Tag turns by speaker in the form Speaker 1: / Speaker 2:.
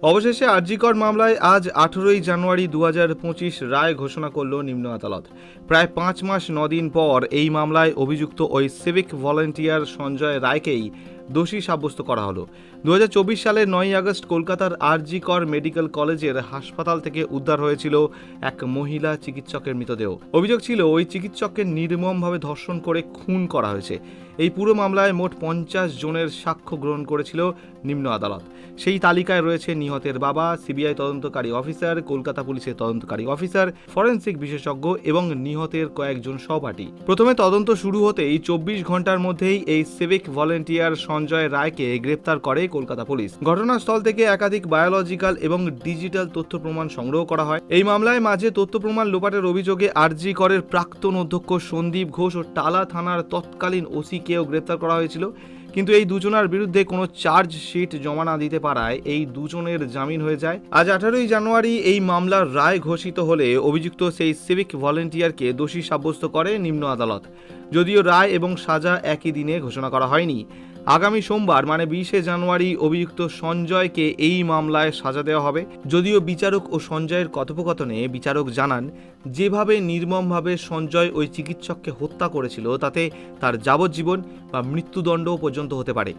Speaker 1: অবশেষে আরজিকর মামলায় আজ 18ই জানুয়ারি 2025 রায় ঘোষণা করল নিম্ন আদালত। প্রায় 5 মাস 9 দিন পর এই মামলায় অভিযুক্ত ওই সিভিক ভলেন্টিয়ার সঞ্জয় রায়কেই দোষী সাব্যস্ত করা হলো। 2024 সালের 9ই আগস্ট কলকাতার আরজিকর মেডিকেল কলেজের হাসপাতাল থেকে উদ্ধার হয়েছিল এক মহিলা চিকিৎসকের মৃতদেহ। অভিযোগ ছিল ওই চিকিৎসককে নির্মমভাবে ধর্ষণ করে খুন করা হয়েছে। এই পুরো মামলায় মোট 50 জনের সাক্ষ্য গ্রহণ করেছিল নিম্ন আদালত। সেই তালিকায় রয়েছে নিহতের বাবা, সিবিআই তদন্তকারী অফিসার, কলকাতা পুলিশের তদন্তকারী অফিসার, ফরেনসিক বিশেষজ্ঞ এবং নিহতের কয়েকজন সহপাঠী। প্রথমে তদন্ত শুরু হতেই 24 ঘন্টার মধ্যেই এই সিভিক ভলেন্টিয়ার সঞ্জয় রায়কে গ্রেপ্তার করে কলকাতা পুলিশ। ঘটনাস্থল থেকে একাধিক বায়োলজিক্যাল এবং ডিজিটাল তথ্য প্রমাণ সংগ্রহ করা হয়। এই মামলায় মাঝে তথ্য প্রমাণ লোপাটের অভিযোগে আরজি করের প্রাক্তন অধ্যক্ষ সন্দীপ ঘোষ ও টালা থানার তৎকালীন ওসিকেও গ্রেপ্তার করা হয়েছিল। কিন্তু এই দুজনের বিরুদ্ধে কোনো চার্জশিট জমা না দিতে পারায় এই দুজনের জামিন হয়ে যায়। আজ 18ই জানুয়ারি এই মামলার রায় ঘোষিত হলে অভিযুক্ত সেই সিভিক ভলেন্টিয়ারকে দোষী সাব্যস্ত করে নিম্ন আদালত। যদিও রায় এবং সাজা একই দিনে ঘোষণা করা হয়নি। আগামী সোমবার মানে 20শে জানুয়ারি অভিযুক্ত সঞ্জয়কে এই মামলায় সাজা দেওয়া হবে। যদিও বিচারক ও সঞ্জয়ের কথোপকথনে বিচারক জানান, যেভাবে নির্মমভাবে সঞ্জয় ওই চিকিৎসককে হত্যা করেছিল তাতে তার যাবজ্জীবন বা মৃত্যুদণ্ড পর্যন্ত হতে পারে।